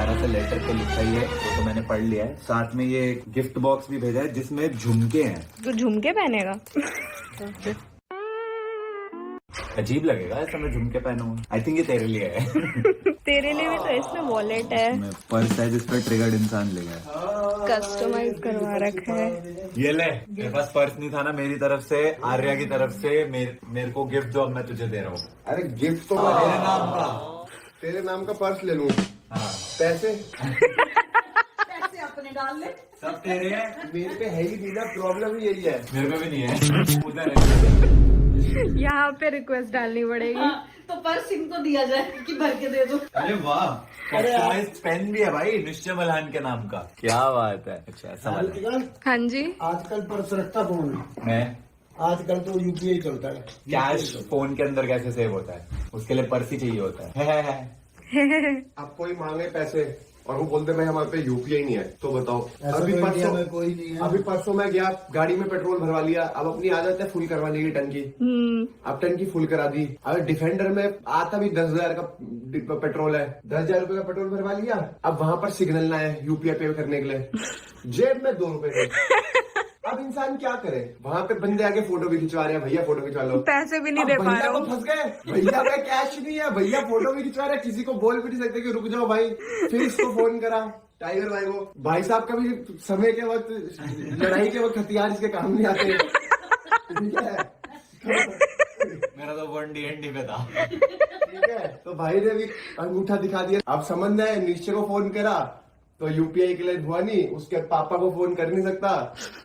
प्यारा सा लेटर पे लिखा ही है, वो तो मैंने पढ़ लिया है। साथ में ये गिफ्ट बॉक्स भी भेजा है जिसमें झुमके हैं। तो झुमके पहनेगा? अजीब लगेगा ऐसा मैं झुमके पहनूंगा। आई थिंक ये तेरे लिए है। तेरे लिए भी तो इसमें वॉलेट है, पर्स है जिस पर ट्रिगर्ड इंसान ले गया, कस्टमाइज करवा रखा है। ये ले, मेरे पास पर्स नहीं था ना, मेरी तरफ से, आर्या की तरफ से मेरे को गिफ्ट जो अब मैं तुझे दे रहा हूँ। अरे गिफ्ट तो मेरे नाम का, तेरे नाम का पर्स ले लूं। पैसे पैसे अपने डाल ले। सब तेरे हैं, मेरे पे है ही नहीं ना, प्रॉब्लम ही यही है। मेरे पे भी नहीं है। उधर है। यहाँ पे रिक्वेस्ट डालनी पड़ेगी। तो पर्स इनको दिया जाए कि भर के दे दो। अरे वाह, कस्टमाइज्ड पेन भी है भाई, निश्चय मल्हान के नाम का। क्या बात है। अच्छा समझ। हाँ जी, आजकल पर्स रखता कौन? मैं आजकल तो यूपीआई चलता है। कैश फोन के अंदर कैसे सेव होता है, उसके लिए पर्स ही चाहिए होता है। अब कोई मांगे पैसे और वो बोलते भाई हमारे पे यूपीआई नहीं है, तो बताओ। अभी तो इंडिया परसों में कोई नहीं है। अभी परसों मैं गया, गाड़ी में पेट्रोल भरवा लिया। अब अपनी आदत है फुल करवाने की टंकी। अब टंकी फुल करा दी। अब डिफेंडर में आता भी 10,000 का पेट्रोल है, 10,000 रुपए का पेट्रोल भरवा लिया। अब वहां पर सिग्नल ना है यूपीआई पे करने के लिए, जेब में 2 रुपए। अब इंसान क्या करे, वहां पे बंदे आके फोटो भी खिंचवा रहे हैं, भैया फोटो खिंचवा लो। पैसे भी नहीं अब दे पा भैया रहा को हूँ। फंस गए, भैया में कैश नहीं है, भैया फोटो भी खिंचवा रहे हैं, किसी को बोल भी नहीं सकते कि रुक जाओ भाई। फिर इसको फोन करा टाइगर भाई को, भाई साहब कभी समय के वक्त, लड़ाई के वक्त हथियार इसके काम नहीं आते। ठीक है, मेरा तो 1D पे था। ठीक है, तो भाई ने भी अंगूठा दिखा दिया। अब समझ में आए, निश्चय को फोन करा तो यूपीआई के लिए हुआ नहीं, उसके पापा को फोन कर नहीं सकता।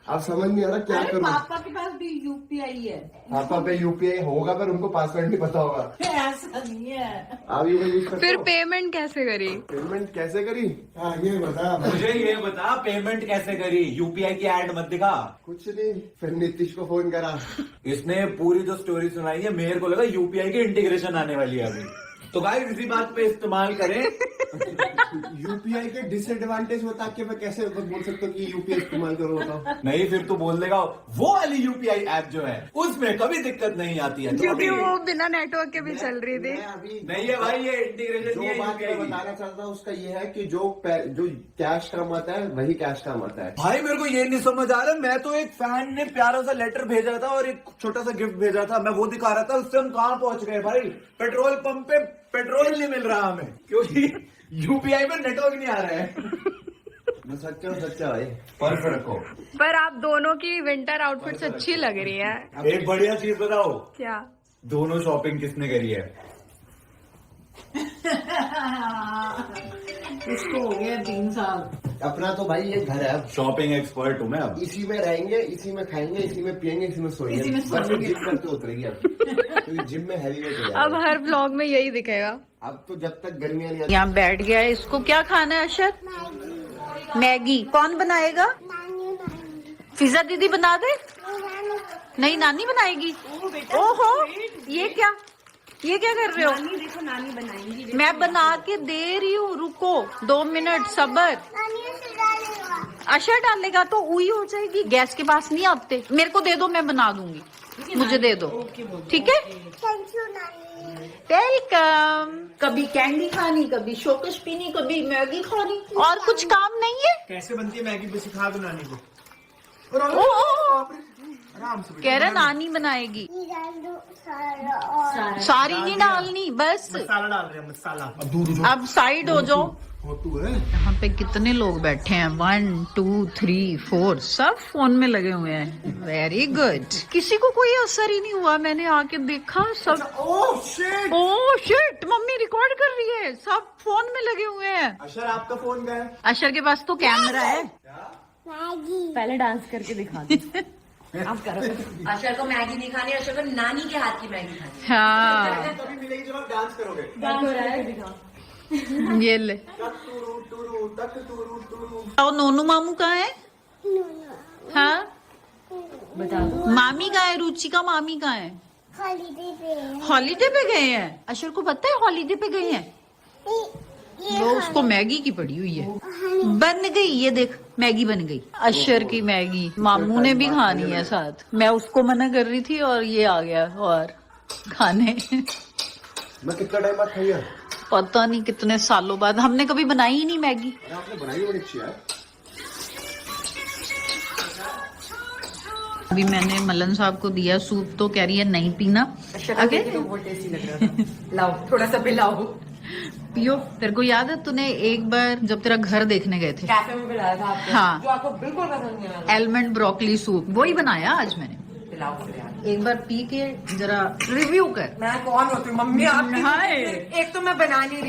अब समझ नहीं आ रहा क्या अरे करूं। पापा के पास भी यूपीआई है। पापा पे यूपीआई होगा पर उनको पासवर्ड नहीं पता होगा। ऐसा नहीं है। आप ये यूज करते फिर हो? पेमेंट कैसे करी? पेमेंट कैसे करी? हाँ ये बता। मुझे ये बता, पेमेंट कैसे करी? यूपीआई की ऐड मत दिखा। कुछ नहीं, फिर नीतीश को फोन करा। इसने पूरी जो स्टोरी सुनाई है, मेरे को लगा यूपीआई की इंटीग्रेशन आने वाली है अभी। तो गाइस इसी बात पे इस्तेमाल करें। यूपीआई के डिसएडवांटेज बता के मैं कैसे बोल सकता हूँ कि यूपीआई इस्तेमाल करो, बताओ। नहीं, फिर तू बोल देगा वो वाली यूपीआई ऐप जो है उसमें कभी दिक्कत नहीं आती है। तो क्योंकि अभी- वो बिना नेटवर्क के भी चल रही थी। मैं अभी नहीं है भाई, ये इंटीग्रेशन जो नहीं है बात UPI मैं की। बताना चाहता हूँ उसका ये है कि जो कैश काम आता है वही कैश काम आता है। भाई मेरे को ये नहीं समझ आ रहा, मैं तो एक फैन ने प्यारा सा लेटर भेजा था और एक छोटा सा गिफ्ट भेजा था, मैं वो दिखा रहा था, उससे हम कहाँ पहुंच गए भाई। पेट्रोल पंप पे पेट्रोल नहीं मिल रहा हमें, क्योंकि यूपीआई में नेटवर्क नहीं आ रहा है। सच्चा भाई। पर्स रखो। पर आप दोनों की विंटर आउटफिट्स अच्छी लग रही है। एक बढ़िया चीज बताओ, क्या? दोनों शॉपिंग किसने करी है? इसको हो गया 3 साल। अपना तो भाई ये घर है, अब शॉपिंग एक्सपर्ट हूँ मैं अब। इसी में रहेंगे, इसी में खाएंगे, इसी में पियेंगे, इसी में सोएंगे। इसी में बस सोएंगे। जिम करके उतरेगी अब, क्योंकि जिम में हैवी वेट हो जाएगा। अब हर ब्लॉग में यही दिखेगा। अब तो जब तक गर्मियां नहीं आती। यहाँ बैठ गया है। इसको क्या खाना है अशर? मैगी। कौन बनाएगा? फिजा दीदी बना दे? नहीं, नानी बनाएगी। ओहो, ये क्या कर रहे हो? देखो नानी बनाएंगी। मैं बना के दे रही हूँ, रुको 2 मिनट सबर। अशर डालेगा तो उई हो जाएगी। गैस के पास नहीं आते, मेरे को दे दो, मैं बना दूंगी, मुझे दे दो, ठीक है? वेलकम। कभी कैंडी खानी, कभी शोकश पीनी, कभी मैगी खानी, और कुछ काम नहीं है? कैसे बनती है मैगी, बस सिखा दो नानी को। आराम से कह रहा नानी बनाएगी। सारी नहीं डालनी, बस मसाला डाल रहे हैं, मसाला। अब दूध अब साइड हो जाओ। होतू है। यहाँ पे कितने लोग बैठे हैं? 1 2 3 4, सब फोन में लगे हुए हैं। Very good. किसी को कोई असर ही नहीं हुआ, मैंने आके देखा सब। Oh shit. Oh shit, mummy record कर रही है, सब फोन में लगे हुए हैं। अशर आपका फोन गया है? अशर के पास तो कैमरा है। पहले डांस करके दिखा दे। आप करो। अशर को मैगी नहीं खानी, अशर को नानी के हाथ की मैगी खानी। हाँ, कभी मिलेगी जब आप डांस करोगे। डांस हो रहा है, दिखा। ये ले। टुरु टुरु टक टुरु टुरु। और नोनू मामू कहाँ है? हाँ, बता दो। मामी कहाँ है? रुचिका मामी कहाँ है? हॉलीडे पे गए हैं। अशर को पता है हॉलीडे पे गए हैं? वो उसको मैगी की पड़ी हुई है। बन गई, ये देख मैगी बन गई। अशर की मैगी मामू ने भी खानी है साथ। मैं उसको मना कर रही थी और ये आ गया और खाने। मैं कितना टाइम बाद खाइए? पता नहीं कितने सालों बाद, हमने कभी बनाई ही नहीं मैगी। अरे आपने बनाई बड़ी अच्छी है। अभी मैंने मलन साहब को दिया सूप, तो कह रही है नहीं पीना। आगे तो बहुत टेस्टी लग रहा था। लाओ थोड़ा सा पिलाओ। पियो। तेरे को याद है तूने एक बार जब तेरा घर देखने गए थे, कैफे में पिलाया था आपको, हाँ। जो आपको बिल्कुल पसंद नहीं आया। एलमंड ब्रोकली सूप, वही बनाया आज मैंने। पिलाओ फिर यार। एक बार पी के जरा रिव्यू कर। मैं कौन होती हूँ मम्मी? आप हाय। एक तो मैं बना नहीं रही